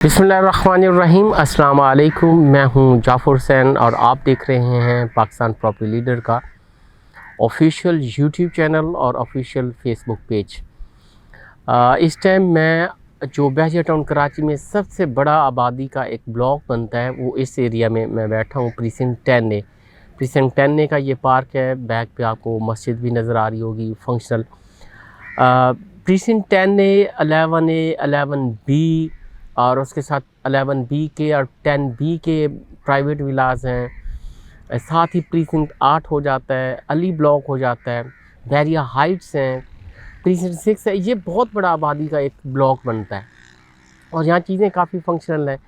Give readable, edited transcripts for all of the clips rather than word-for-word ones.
बिस्मिल्लाहिर्रहमानिर्रहीम। अस्सलाम वालेकुम। मैं हूं जाफ़र हुसैन और आप देख रहे हैं पाकिस्तान प्रॉपर्टी लीडर का ऑफिशियल यूट्यूब चैनल और ऑफिशियल फेसबुक पेज। इस टाइम मैं जो बहजिया टाउन कराची में सबसे बड़ा आबादी का एक ब्लॉक बनता है वो इस एरिया में मैं बैठा हूँ। प्रीसिंक्ट 10 का ये पार्क है। बैक पे आपको मस्जिद भी नज़र आ रही होगी functional. Precinct 10A, 11A, 11B और उसके साथ 11B के और 10B के प्राइवेट विलास हैं। साथ ही प्रीसिंक्ट 8 हो जाता है, अली ब्लॉक हो जाता है, बैरिया हाइट्स हैं, प्रीसिंक्ट 6 है। ये बहुत बड़ा आबादी का एक ब्लॉक बनता है और यहाँ चीज़ें काफ़ी फंक्शनल हैं।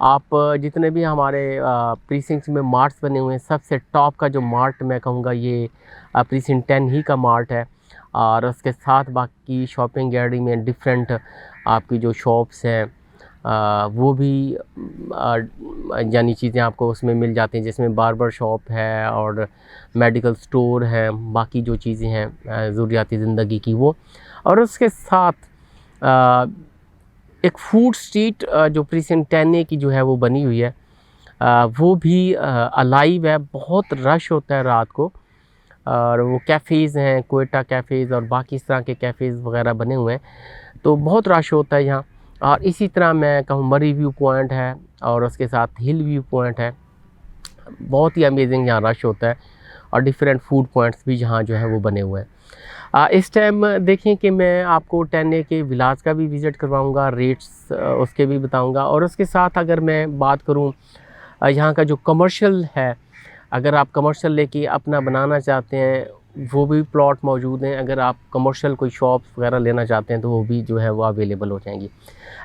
आप जितने भी हमारे प्रीसिंक्ट में मार्ट्स बने हुए हैं, सबसे टॉप का जो मार्ट मैं कहूँगा ये प्रीसिंक्ट 10 ही का मार्ट है। और उसके साथ बाकी शॉपिंग गैलरी में डिफरेंट आपकी जो शॉप्स हैं वो भी यानी चीज़ें आपको उसमें मिल जाती हैं, जिसमें बार्बर शॉप है और मेडिकल स्टोर है, बाकी जो चीज़ें हैं ज़रूरियाती ज़िंदगी की वो। और उसके साथ एक फूड स्ट्रीट जो प्रीसिंक्ट 10A की जो है वो बनी हुई है, वो भी अलाइव है। बहुत रश होता है रात को और वो कैफ़ेज़ हैं, कोयटा कैफ़ेज़ और बाकी इस तरह के कैफ़ेज़ वगैरह बने हुए हैं, तो बहुत रश होता है यहाँ। और इसी तरह मैं कहूँ मरी व्यू पॉइंट है और उसके साथ हिल व्यू पॉइंट है। बहुत ही अमेजिंग यहाँ रश होता है और डिफरेंट फूड पॉइंट्स भी यहाँ जो है वो बने हुए हैं। इस टाइम देखें कि मैं आपको 10A के विलास का भी विज़िट करवाऊँगा, रेट्स उसके भी बताऊँगा। और उसके साथ अगर मैं बात करूँ यहाँ का जो कमर्शियल है, अगर आप कमर्शियल लेके अपना बनाना चाहते हैं वो भी प्लॉट मौजूद हैं। अगर आप कमर्शियल कोई शॉप्स वगैरह लेना चाहते हैं तो वो भी जो है वो अवेलेबल हो जाएंगी।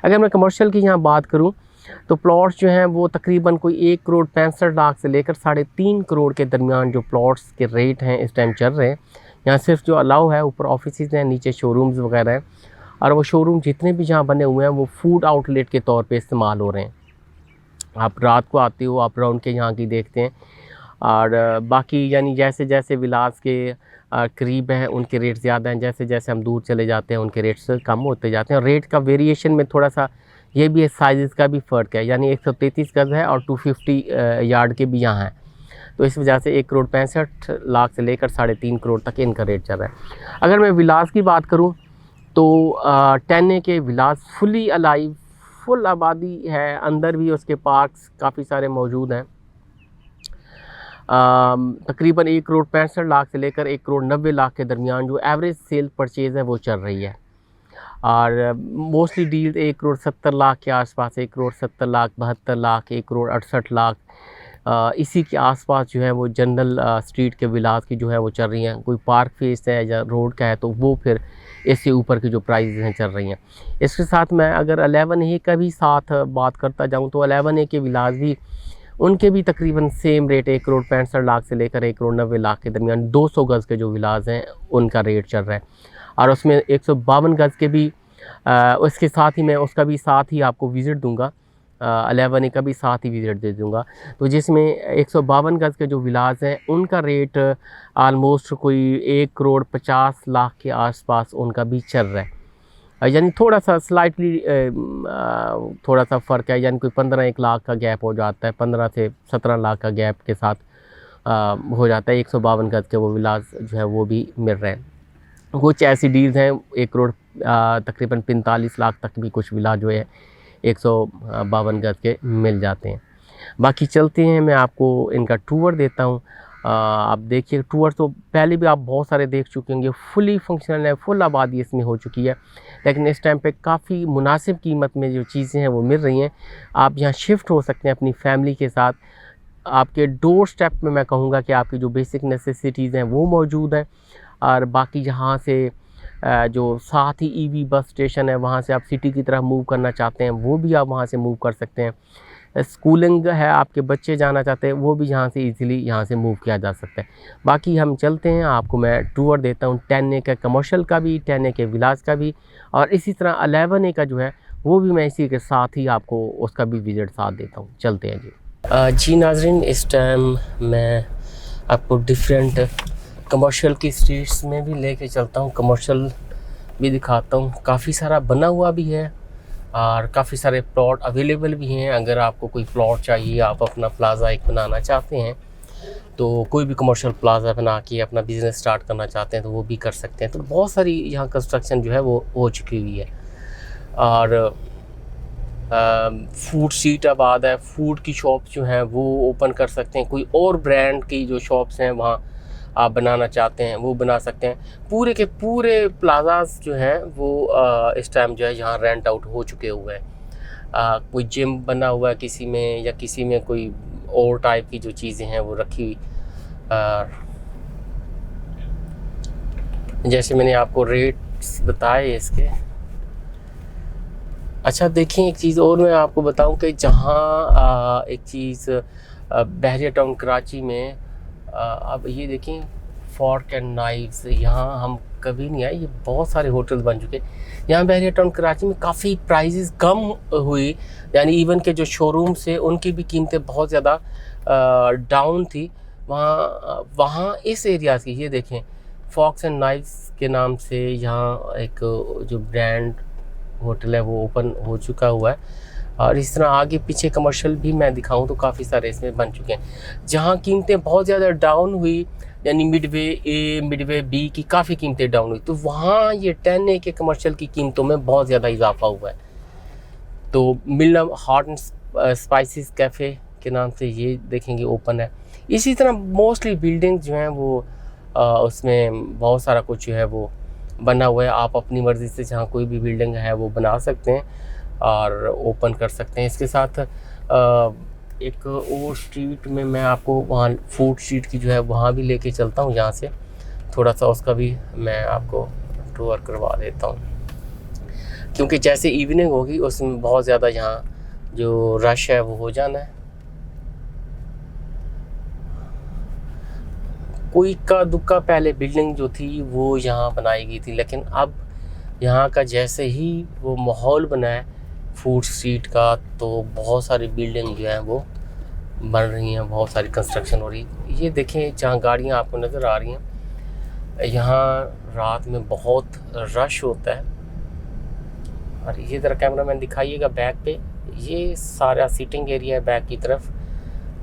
अगर मैं कमर्शियल की यहाँ बात करूँ तो प्लॉट्स जो हैं वो तकरीबन कोई 1,65,00,000 से लेकर 3.5 करोड़ के दरमियान जो प्लॉट्स के रेट हैं इस टाइम चल रहे हैं। यहाँ सिर्फ जो अलाउ है ऊपर ऑफिसेज हैं, नीचे शोरूम्स वगैरह हैं और वो शोरूम जितने भी जहाँ बने हुए हैं वो फूड आउटलेट के तौर पे इस्तेमाल हो रहे हैं। आप रात को आते हो, आप राउंड के यहाँ की देखते हैं और बाकी यानी जैसे जैसे विलास के करीब हैं उनके रेट ज़्यादा हैं, जैसे जैसे हम दूर चले जाते हैं उनके रेट्स कम होते जाते हैं। और रेट का वेरिएशन में थोड़ा सा ये भी है, साइज़ का भी फ़र्क है, यानी 133 गज़ है और 250 यार्ड के भी यहाँ हैं, तो इस वजह से 1,65,00,000 से लेकर 3.5 करोड़ तक इनका रेट चल रहा है। अगर मैं विलास की बात करूँ तो 10A के विलास फुली अलाइव, फुल आबादी है, अंदर भी उसके पार्क्स काफ़ी सारे मौजूद हैं। तकरीबन 1,65,00,000 से लेकर 1,90,00,000 के दरमियान जो एवरेज सेल परचेज़ है वो चल रही है। और मोस्टली डील 1,70,00,000 के आसपास, 1,70,00,000, 72,00,000, 1,68,00,000 इसी के आसपास जो है वो जनरल स्ट्रीट के विलास की जो है वो चल रही हैं। कोई पार्क फेस है या रोड का है तो वो फिर इससे ऊपर की जो प्राइस हैं चल रही हैं। इसके साथ मैं अगर 11A का भी साथ बात करता जाऊँ तो 11A के विलास भी, उनके भी तकरीबन सेम रेट 1,65,00,000 से लेकर 1,90,00,000 के दरमियान 200 गज़ के जो विलास हैं उनका रेट चल रहा है। और उसमें 152 गज़ के भी उसके साथ ही मैं उसका भी साथ ही आपको विज़िट दूंगा, 11A का भी साथ ही विज़िट दे दूंगा, तो जिसमें 152 गज़ के जो विलास हैं उनका रेट आलमोस्ट कोई 1,50,00,000 के आसपास उनका भी चल रहा है। यानी थोड़ा सा स्लाइटली थोड़ा सा फ़र्क है, यानी कोई 15-1 लाख का गैप हो जाता है, 15 से 17 लाख का गैप के साथ हो जाता है। 152 गज़ के वो विलास जो है वो भी मिल रहे हैं। कुछ ऐसी डील्स हैं 1 करोड़ तकरीबन 45 लाख तक भी कुछ विला जो है 152 गज़ के मिल जाते हैं। बाकी चलते हैं, मैं आपको इनका टूर देता हूँ। आप देखिए, टूर तो पहले भी आप बहुत सारे देख चुके होंगे, फुली फंक्शनल है, फुल आबादी इसमें हो चुकी है, लेकिन इस टाइम पे काफ़ी मुनासिब कीमत में जो चीज़ें हैं वो मिल रही हैं। आप यहाँ शिफ्ट हो सकते हैं अपनी फैमिली के साथ। आपके डोर स्टेप में मैं कहूँगा कि आपकी जो बेसिक नेसेसिटीज़ हैं वो मौजूद हैं। और बाकी यहाँ से जो साथ ही EV बस स्टेशन है, वहाँ से आप सिटी की तरफ मूव करना चाहते हैं वो भी आप वहाँ से मूव कर सकते हैं। स्कूलिंग है, आपके बच्चे जाना चाहते हैं वो भी यहाँ से इजीली यहाँ से मूव किया जा सकता है। बाकी हम चलते हैं, आपको मैं टूर देता हूँ 10A का कमर्शियल का भी, 10A के विलास का भी, और इसी तरह 11A का जो है वो भी मैं इसी के साथ ही आपको उसका भी विज़िट साथ देता हूँ। चलते हैं जी नाज़रीन, इस टाइम मैं आपको डिफरेंट कमर्शियल की स्ट्रीट्स में भी लेके चलता हूँ, कमर्शियल भी दिखाता हूँ। काफ़ी सारा बना हुआ भी है और काफ़ी सारे प्लॉट अवेलेबल भी हैं। अगर आपको कोई प्लॉट चाहिए, आप अपना प्लाज़ा एक बनाना चाहते हैं, तो कोई भी कमर्शियल प्लाज़ा बना के अपना बिज़नेस स्टार्ट करना चाहते हैं तो वो भी कर सकते हैं। तो बहुत सारी यहाँ कंस्ट्रक्शन जो है वो हो चुकी हुई है। और फूड स्ट्रीट आबाद है, फूड की शॉप जो हैं वो ओपन कर सकते हैं। कोई और ब्रांड की जो शॉप्स हैं वहाँ आप बनाना चाहते हैं वो बना सकते हैं। पूरे के पूरे प्लाज़ास जो हैं वो इस टाइम जो है यहाँ रेंट आउट हो चुके हुए हैं। कोई जिम बना हुआ है किसी में, या किसी में कोई और टाइप की जो चीज़ें हैं वो रखी हुई। जैसे मैंने आपको रेट्स बताए इसके। अच्छा देखिए, एक चीज़ और मैं आपको बताऊं कि जहाँ एक चीज़ बहरिया टाउन कराची में अब ये देखें फॉर्क एंड नाइफ्स, यहाँ हम कभी नहीं आए, ये बहुत सारे होटल बन चुके हैं। यहाँ बहरिया टाउन कराची में काफ़ी प्राइसेस कम हुई, यानी इवन के जो शोरूम से उनकी भी कीमतें बहुत ज़्यादा डाउन थी। वहाँ इस एरिया की ये देखें फॉक्स एंड नाइफ्स के नाम से यहाँ एक जो ब्रांड होटल है वो ओपन हो चुका हुआ है। और इस तरह आगे पीछे कमर्शियल भी मैं दिखाऊं तो काफ़ी सारे इसमें बन चुके हैं। जहां कीमतें बहुत ज़्यादा डाउन हुई, यानी मिडवे ए मिडवे बी की काफ़ी कीमतें डाउन हुई, तो वहाँ ये 10A के कमर्शियल की कीमतों में बहुत ज़्यादा इजाफा हुआ है। तो Milam hot and spices cafe के नाम से ये देखेंगे ओपन है। इसी तरह मोस्टली बिल्डिंग जो हैं वो उसमें बहुत सारा कुछ जो है वो बना हुआ है। आप अपनी मर्ज़ी से जहाँ कोई भी बिल्डिंग है वो बना सकते हैं और ओपन कर सकते हैं। इसके साथ एक और स्ट्रीट में मैं आपको वहाँ फूड स्ट्रीट की जो है वहाँ भी लेके चलता हूँ, यहाँ से थोड़ा सा उसका भी मैं आपको टूर करवा देता हूँ, क्योंकि जैसे इवनिंग होगी उसमें बहुत ज़्यादा यहाँ जो रश है वो हो जाना है। कोई का दुक्का पहले बिल्डिंग जो थी वो यहाँ बनाई गई थी, लेकिन अब यहाँ का जैसे ही वो माहौल बना है फूड स्ट्रीट का, तो बहुत सारी बिल्डिंग जो हैं वो बन रही हैं, बहुत सारी कंस्ट्रक्शन हो रही है। ये देखें जहाँ गाड़ियाँ आपको नज़र आ रही हैं, यहाँ रात में बहुत रश होता है। और ये ज़रा कैमरामैन दिखाइएगा बैक पे, ये सारा सीटिंग एरिया है बैक की तरफ,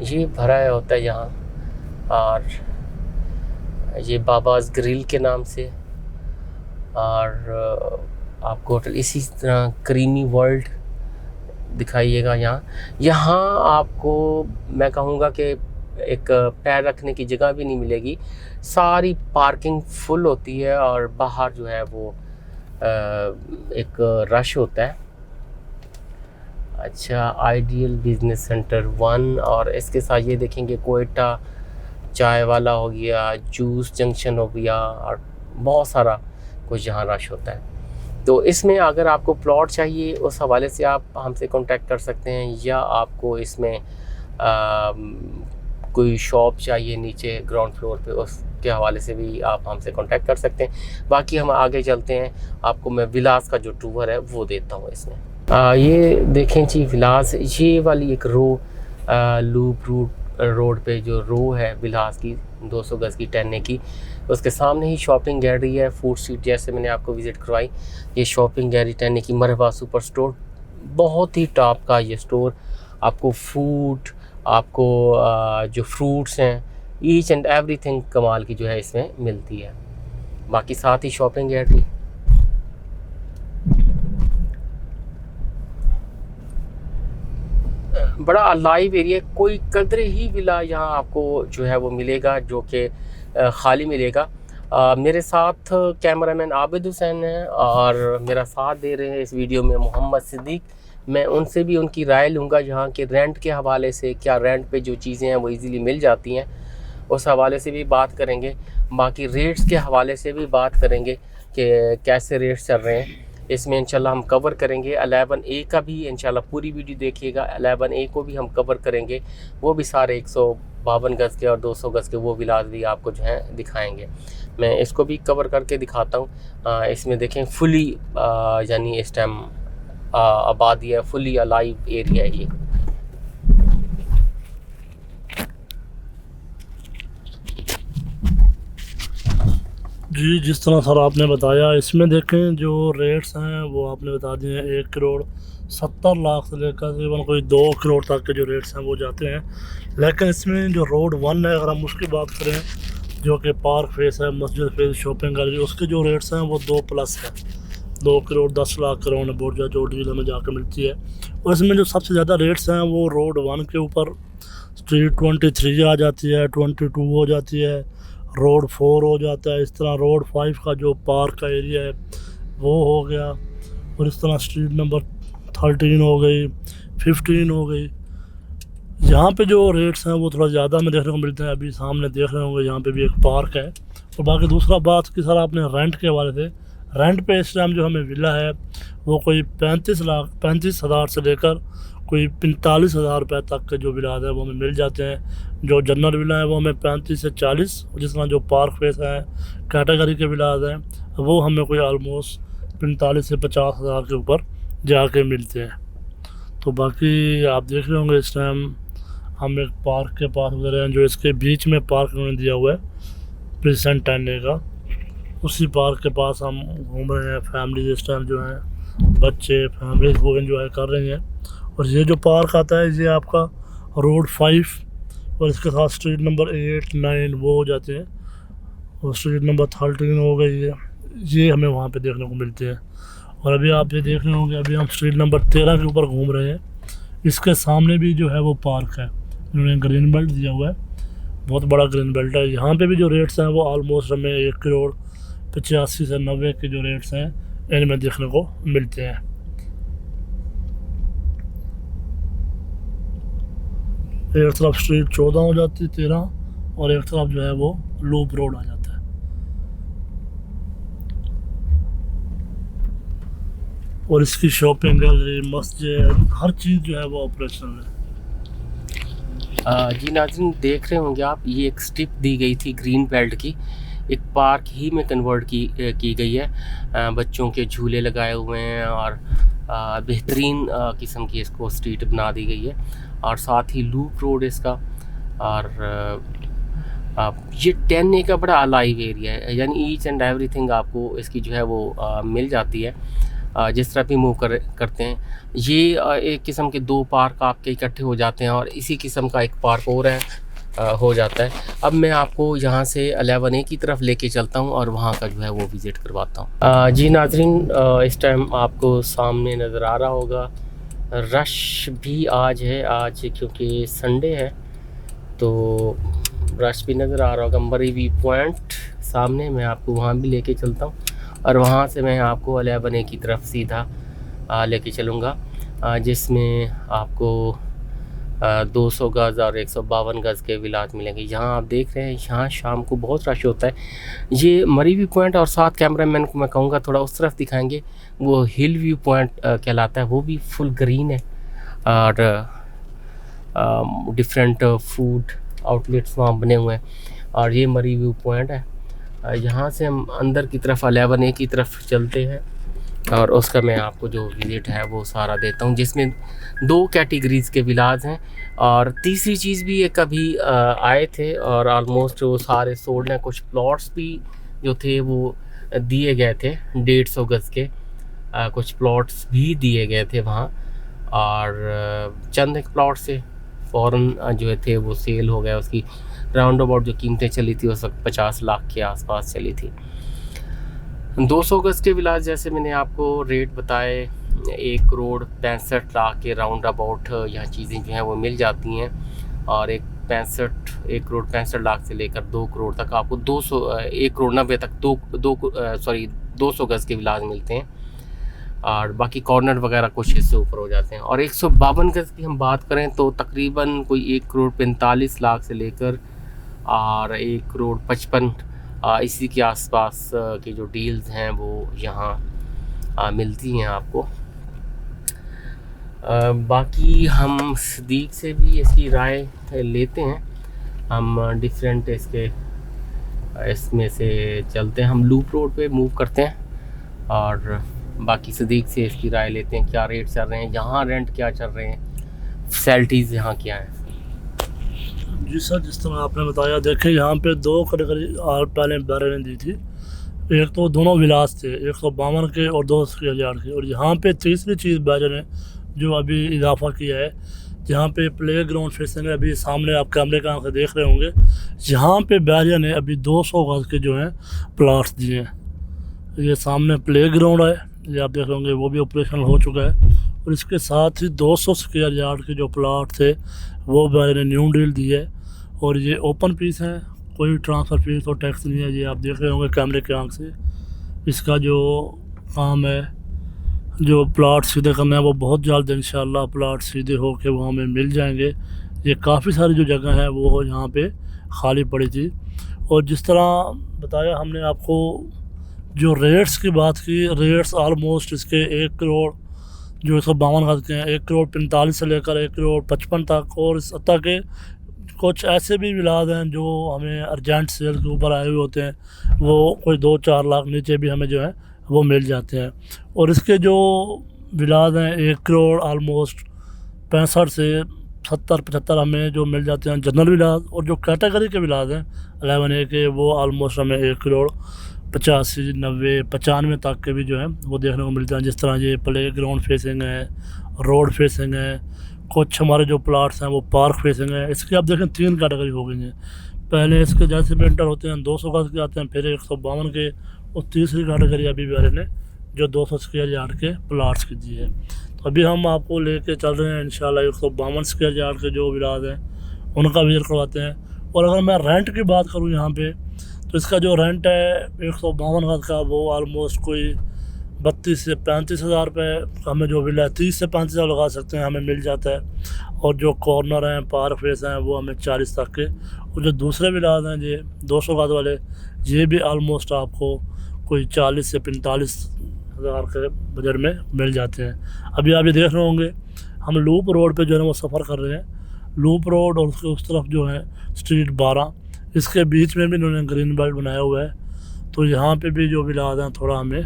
ये भरा होता है यहाँ। और ये बाबाज ग्रिल के नाम से, और आपको होटल इसी तरह क्रीमी वर्ल्ड दिखाइएगा। यहाँ आपको मैं कहूँगा कि एक पैर रखने की जगह भी नहीं मिलेगी, सारी पार्किंग फुल होती है और बाहर जो है वो एक रश होता है। अच्छा, आइडियल बिजनेस सेंटर 1, और इसके साथ ये देखेंगे कोयटा चाय वाला हो गया, जूस जंक्शन हो गया, और बहुत सारा कुछ यहाँ रश होता है। तो इसमें अगर आपको प्लॉट चाहिए उस हवाले से आप हमसे कांटेक्ट कर सकते हैं, या आपको इसमें कोई शॉप चाहिए नीचे ग्राउंड फ्लोर पे, उसके हवाले से भी आप हमसे कांटेक्ट कर सकते हैं। बाकी हम आगे चलते हैं, आपको मैं विलास का जो टूर है वो देता हूँ इसमें। ये देखें जी विलास, ये वाली एक रो लूप रूट रोड पे जो रो है विलास की 200 गज़ की 10A की, उसके सामने ही शॉपिंग गैलरी है फूड स्ट्रीट, जैसे मैंने आपको विज़िट करवाई। ये शॉपिंग गैलरी 10A की मरहबा सुपर स्टोर, बहुत ही टॉप का ये स्टोर। आपको फूड, आपको जो फ्रूट्स हैं, ईच एंड एवरीथिंग कमाल की जो है इसमें मिलती है। बाकी साथ ही शॉपिंग गैलरी, बड़ा अलाइव एरिया, कोई कदरे ही विला यहाँ आपको जो है वो मिलेगा जो कि खाली मिलेगा। मेरे साथ कैमरामैन आबिद हुसैन हैं और मेरा साथ दे रहे हैं इस वीडियो में मोहम्मद सिद्दीक। मैं उनसे भी उनकी राय लूँगा यहाँ के रेंट के हवाले से, क्या रेंट पे जो चीज़ें हैं वो इजीली मिल जाती हैं, उस हवाले से भी बात करेंगे। बाकी रेट्स के हवाले से भी बात करेंगे कि कैसे रेट्स चल रहे हैं, इसमें इंशाल्लाह हम कवर करेंगे। 11A का भी इंशाल्लाह पूरी वीडियो देखिएगा, 11A को भी हम कवर करेंगे, वो भी सारे 152 गज़ के और 200 गज़ के वो विलास भी आपको जो है दिखाएंगे। मैं इसको भी कवर करके दिखाता हूँ। इसमें देखें फुली यानी इस टाइम आबादी है, फुली अलाइव एरिया है ये। जी, जिस तरह सर आपने बताया, इसमें देखें जो रेट्स हैं वो आपने बता दिए हैं 1 करोड़ 70 लाख से लेकर तकरीबन कोई 2 करोड़ तक के जो रेट्स हैं वो जाते हैं। लेकिन इसमें जो रोड 1 है, अगर हम उसकी बात करें, जो कि पार्क फेस है, मस्जिद फेस, शॉपिंग गैलरी, उसके जो रेट्स हैं वो 2+ है। 2 करोड़ 10 लाख करोड़ बोर्जा जो डील हमें जाकर मिलती है। और इसमें जो सबसे ज़्यादा रेट्स हैं वो रोड 1 के ऊपर स्ट्रीट 23 आ जाती है, 22 हो जाती है, रोड 4 हो जाता है। इस तरह रोड 5 का जो पार्क का एरिया है वो हो गया। और इस तरह स्ट्रीट नंबर 13 हो गई, 15 हो गई। यहाँ पे जो रेट्स हैं वो थोड़ा ज़्यादा में देखने को मिलते हैं। अभी सामने देख रहे होंगे यहाँ पे भी एक पार्क है। और बाकी दूसरा बात कि सर आपने रेंट के हवाले से, रेंट पे इस टाइम जो हमें विला है वो कोई 35,000 से लेकर कोई 45,000 रुपये तक के जो विलाज है वो हमें मिल जाते हैं। जो जनरल विला है वो हमें 35 से 40, जिस तरह जो पार्क फेस है कैटेगरी के विलाज हैं वो हमें कोई ऑलमोस्ट 45 से 50,000 के ऊपर जाके मिलते हैं। तो बाकी आप देख रहे होंगे इस टाइम हम एक पार्क के पास उधर हैं, जो इसके बीच में पार्क उन्होंने दिया हुआ है प्रेजेंट टेन का। उसी पार्क के पास हम घूम रहे हैं। फैमिली इस टाइम जो है, बच्चे फैमिली वो एंजॉय कर रहे हैं। और ये जो पार्क आता है ये आपका रोड 5 और इसके साथ स्ट्रीट नंबर 8, 9 वो हो जाते हैं। और स्ट्रीट नंबर 13 हो गई है, ये हमें वहाँ पे देखने को मिलते हैं। और अभी आप ये देख रहे होंगे, अभी हम स्ट्रीट नंबर 13 के ऊपर घूम रहे हैं। इसके सामने भी जो है वो पार्क है, इन्होंने ग्रीन बेल्ट दिया हुआ है, बहुत बड़ा ग्रीन बेल्ट है। यहाँ पे भी जो रेट्स हैं वो ऑलमोस्ट हमें 1 करोड़ 85 से 90 के जो रेट्स हैं इनमें देखने को मिलते हैं। एक तरफ स्ट्रीट 14 हो जाती है, 13, और एक तरफ जो है वो लूप रोड आ जाता है। और इसकी शॉपिंग गैलरी, मस्जिद, हर चीज़ जो है वो ऑपरेशनल है। जी नाज़रीन, देख रहे होंगे आप, ये एक स्ट्रिप दी गई थी ग्रीन बेल्ट की, एक पार्क ही में कन्वर्ट की गई है। बच्चों के झूले लगाए हुए हैं और बेहतरीन किस्म की इसको स्ट्रीट बना दी गई है। और साथ ही लूप रोड इसका। और ये 10A का बड़ा अलाइव एरिया है, यानी ईच एंड एवरीथिंग आपको इसकी जो है वो मिल जाती है जिस तरह भी मूव करते हैं। ये एक किस्म के 2 पार्क आपके इकट्ठे हो जाते हैं और इसी किस्म का एक पार्क और है हो जाता है। अब मैं आपको यहाँ से 11A की तरफ लेके चलता हूँ और वहाँ का जो है वो विज़िट करवाता हूँ। जी नाज़रीन, इस टाइम आपको सामने नज़र आ रहा होगा रश भी आज है, आज क्योंकि संडे है तो रश भी नज़र आ रहा होगा। मरी व्यू पॉइंट सामने, मैं आपको वहाँ भी लेके चलता हूँ और वहाँ से मैं आपको 11A की तरफ सीधा लेके चलूँगा, जिसमें आपको 200 गज़ और 152 गज़ के विलाज मिलेंगे। यहाँ आप देख रहे हैं, यहाँ शाम को बहुत रश होता है। ये मरी व्यू पॉइंट, और साथ कैमरामैन को मैं कहूँगा थोड़ा उस तरफ दिखाएंगे, वो हिल व्यू पॉइंट कहलाता है, वो भी फुल ग्रीन है और डिफरेंट फूड आउटलेट्स वहाँ बने हुए हैं। और ये मरी व्यू पॉइंट है। यहाँ से हम अंदर की तरफ 11A की तरफ चलते हैं और उसका मैं आपको जो विज़िट है वो सारा देता हूँ, जिसमें 2 कैटेगरीज़ के विलाज हैं। और तीसरी चीज़ भी एक अभी आए थे और ऑलमोस्ट वो सारे सोल्ड हैं। कुछ प्लॉट्स भी जो थे वो दिए गए थे 150 गज़ के, कुछ प्लॉट्स भी दिए गए थे वहाँ। और चंद एक प्लॉट से फ़ौरन जो थे वो सेल हो गया। उसकी राउंड अबाउट जो कीमतें चली थी उस वक्त 50 लाख के आसपास चली थी। 200 गज़ के विलाज जैसे मैंने आपको रेट बताए, 1 करोड़ 65 लाख के राउंड अबाउट यहाँ चीज़ें जो हैं वो मिल जाती हैं। और 1 करोड़ 65 लाख से लेकर 2 करोड़ तक आपको 1 करोड़ 90 तक 200 गज़ के विलाज मिलते हैं। और बाकी कॉर्नर वगैरह कुछ हिस्से ऊपर हो जाते हैं। और 152 गज़ की हम बात करें तो तकरीबन कोई 1 करोड़ 45 लाख से लेकर और 1 करोड़ 55 इसी के आसपास की जो डील्स हैं वो यहाँ मिलती हैं आपको। बाकी हम सदीक से भी इसकी राय लेते हैं। हम डिफरेंट इसमें से चलते हैं, हम लूप रोड पे मूव करते हैं और बाकी सदीक से इसकी राय लेते हैं, क्या रेट चल रहे हैं यहाँ, रेंट क्या चल रहे हैं, फैसिलिटीज़ यहाँ क्या हैं। जी सर, जिस तरह आपने बताया, देखें यहाँ पे 2 कैटेगरी पहले बैरे ने दी थी। एक तो दोनों विलास थे, 152 के और 200,000 के। और यहाँ पे तीसरी चीज़ बैरे ने जो अभी इजाफा किया है, जहाँ पे प्ले ग्राउंड फेसिंग है, अभी सामने आप कैमरे का आंख से देख रहे होंगे, यहाँ पे बैरिया ने अभी 200 गज के जो हैं प्लाट्स दिए हैं। ये सामने प्ले ग्राउंड है, ये आप देख रहे होंगे, वो भी ऑपरेशनल हो चुका है। और इसके साथ ही 200 स्क्वायर यार्ड के जो प्लाट थे वो बैरिया ने न्यू डील दी है। और ये ओपन पीस है, कोई ट्रांसफ़र फीस और टैक्स नहीं है। ये आप देख रहे होंगे कैमरे के आंख से। इसका जो काम है, जो प्लाट सीधे करना है, वो बहुत जल्द इंशाल्लाह प्लाट सीधे होके वो हमें मिल जाएंगे। ये काफ़ी सारी जो जगह है वो यहाँ पे खाली पड़ी थी। और जिस तरह बताया हमने आपको, जो रेट्स की बात की, रेट्स आलमोस्ट इसके 1 करोड़ जो 152 गज के हैं, 1 करोड़ 45 से लेकर 1 करोड़ 55 तक। और इस हत्ता के कुछ ऐसे भी विलाद हैं जो हमें अर्जेंट सेल के ऊपर आए हुए होते हैं, वो कोई 2-4 लाख नीचे भी हमें जो है वो मिल जाते हैं। और इसके जो विलाद हैं 1 करोड़ आलमोस्ट 65 से 70-75 हमें जो मिल जाते हैं जनरल विलाद। और जो कैटेगरी के विलाद हैं 11A के, वो आलमोस्ट हमें 1 करोड़ 85, 90, 95 तक के भी जो है वो देखने को मिलते हैं। जिस तरह ये प्ले ग्राउंड फेसिंग है, रोड फेसिंग है, कुछ हमारे जो प्लाट्स हैं वो पार्क फेसिंग है। इसकी आप देखें 3 कैटेगरी हो गई हैं। पहले इसके जैसे पेंटर होते हैं 200 गज के आते हैं, फिर 152 के, और तीसरी कैटेगरी अभी भी ने जो 200 स्क्वायर यार्ड के प्लाट्स की दी है। तो अभी हम आपको लेके चल रहे हैं इंशाल्लाह 152 स्क्वायर यार्ड के जो विलाद हैं उनका विजिट करवाते हैं। और अगर मैं रेंट की बात करूँ यहाँ पे, तो इसका जो रेंट है 152 गज का, वो आलमोस्ट कोई 32 से 35 हज़ार रुपये हमें जो विला 30 से 35 हज़ार लगा सकते हैं, हमें मिल जाता है। और जो कॉर्नर हैं, पार्क फेस हैं, वो हमें 40 तक के। और जो दूसरे विलाद हैं ये 200 गज वाले, ये भी आलमोस्ट आपको कोई 40 से 45 हज़ार के बजट में मिल जाते हैं। अभी आप ये देख रहे होंगे हम लूप रोड पे जो है वो सफ़र कर रहे हैं। लूप रोड और उसके उस तरफ जो है स्ट्रीट 12, इसके बीच में भी इन्होंने ग्रीन बेल्ट बनाया हुआ है। तो यहाँ पे भी जो विलाद हैं थोड़ा हमें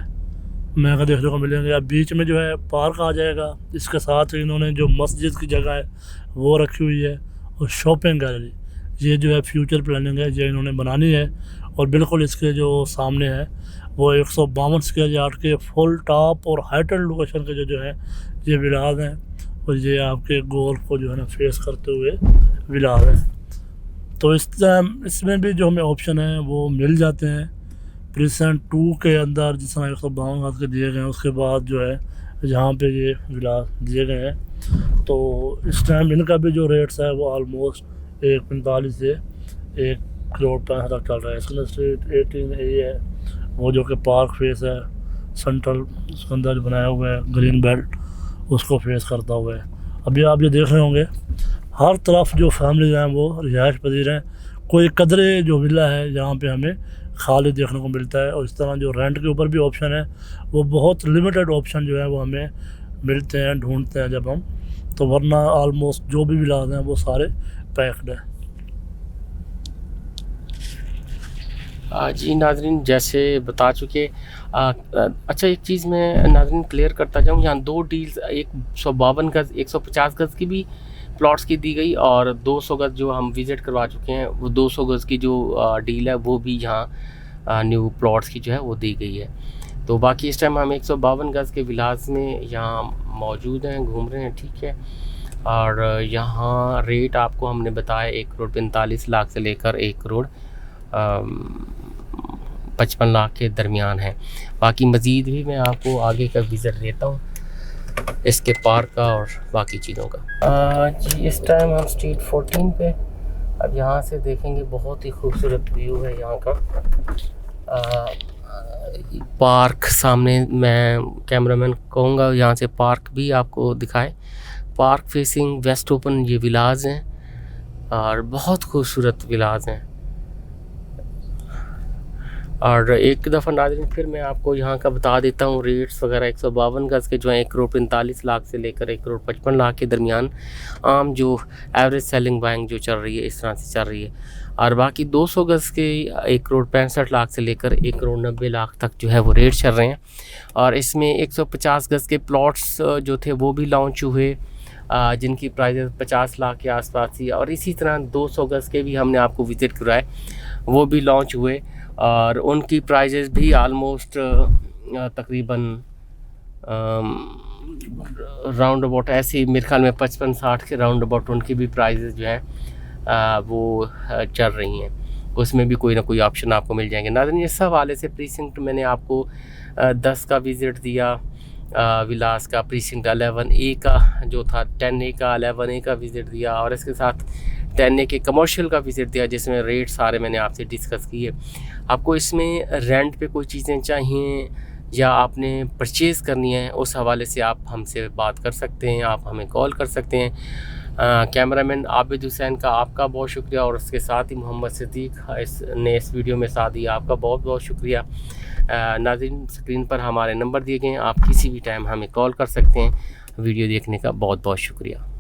महंगा देखने को मिलेंगे। अब बीच में जो है पार्क आ जाएगा, इसके साथ ही इन्होंने जो मस्जिद की जगह है वो रखी हुई है। और शॉपिंग गैलरी, ये जो है फ्यूचर प्लानिंग है, ये इन्होंने बनानी है। और बिल्कुल इसके जो सामने है वो 152 स्क्वायर यार्ड के फुल टॉप और हाइटेड लोकेशन के जो है ये विलाद हैं। और ये आपके गोल्फ को जो है ना फेस करते हुए विलाद हैं। तो इसमें भी जो हमें ऑप्शन है वो मिल जाते हैं। प्रीसेंट 2 के अंदर जिस तरह 152 गज के दिए गए हैं, उसके बाद जो है जहाँ पे ये विलाद दिए गए हैं, तो इस टाइम इनका भी जो रेट्स है वो आलमोस्ट 145 से 1 करोड़ 65 तक चल रहा है। इसके स्ट्रीट 18A है, वो जो कि पार्क फेस है, सेंट्रल उसके अंदर बनाया हुआ है, ग्रीन बेल्ट उसको फेस करता हुआ है। अभी आप ये देख रहे होंगे हर तरफ जो फैमिलीज हैं वो रिहाइश पजीर हैं। कोई कदरे जो विला है जहाँ पे हमें खाली देखने को मिलता है। और इस तरह जो रेंट के ऊपर भी ऑप्शन है, वो बहुत लिमिटेड ऑप्शन जो है वो हमें मिलते हैं, ढूंढते हैं जब हम। तो वरना आलमोस्ट जो भी विलाद हैं वो सारे पैक्ड है। जी नाजरीन, जैसे बता चुके, अच्छा एक चीज़ मैं नाजरीन क्लियर करता जाऊँ, यहाँ 2 डील्स, 152 गज 150 गज की भी प्लॉट्स की दी गई, और 200 गज जो हम विज़िट करवा चुके हैं वो 200 गज की जो डील है वो भी यहाँ न्यू प्लॉट्स की जो है वो दी गई है। तो बाकी इस टाइम हम 152 गज के विलास में यहाँ मौजूद हैं, घूम रहे हैं, ठीक है। और यहाँ रेट आपको हमने बताया 1 करोड़ 45 लाख से लेकर 1 करोड़ 55 लाख के दरमियान है। बाकी मज़ीद भी मैं आपको आगे का विज़िट देता हूँ इसके पार्क का और बाकी चीज़ों का। जी इस टाइम हम स्ट्रीट 14 पे, अब यहाँ से देखेंगे बहुत ही खूबसूरत व्यू है यहाँ का। पार्क सामने, मैं कैमरामैन कहूँगा यहाँ से पार्क भी आपको दिखाए। पार्क फेसिंग वेस्ट ओपन ये विलाज हैं और बहुत खूबसूरत विलाज हैं। और एक दफ़ा नाज़रीन फिर मैं आपको यहाँ का बता देता हूँ रेट्स वगैरह। 152 गज़ के जो है 1 करोड़ 45 लाख से लेकर 1 करोड़ 55 लाख के दरमियान आम जो एवरेज सेलिंग बाइंग जो चल रही है इस तरह से चल रही है। और बाकी 200 गज़ के 1 करोड़ 65 लाख से लेकर 1 करोड़ 90 लाख तक जो है वो रेट चल रहे हैं। और इसमें 150 गज़ के प्लॉट्स जो थे वो भी लॉन्च हुए जिनकी प्राइस 50 लाख के आसपास थी। और इसी तरह 200 गज़ के भी हमने आपको विज़िट कराए, वो भी लॉन्च हुए और उनकी प्राइजेज़ भी आलमोस्ट तकरीबन राउंड अबाउट ऐसे ही मेरे ख्याल में 55-60 के राउंड अबाउट उनकी भी प्राइजेज़ जो हैं वो चल रही हैं। उसमें भी कोई ना कोई ऑप्शन आपको मिल जाएंगे। नाज़रीन, इस हवाले से प्रीसिंक्ट मैंने आपको 10 का विज़िट दिया, विलास का प्रीसिंक्ट 11A का जो था, 10A का 11A का विज़िट दिया, और इसके साथ 10A के कमर्शियल का विज़िट दिया, जिसमें रेट सारे मैंने आपसे डिस्कस किए। आपको इसमें रेंट पे कोई चीज़ें चाहिए या आपने परचेज़ करनी है, उस हवाले से आप हमसे बात कर सकते हैं, आप हमें कॉल कर सकते हैं। कैमरामैन आबिद हुसैन का आपका बहुत शुक्रिया, और उसके साथ ही मोहम्मद सिद्दीक ने इस वीडियो में साथ दिया, आपका बहुत बहुत शुक्रिया। नाज़रीन, स्क्रीन पर हमारे नंबर दिए गए हैं, आप किसी भी टाइम हमें कॉल कर सकते हैं। वीडियो देखने का बहुत बहुत शुक्रिया।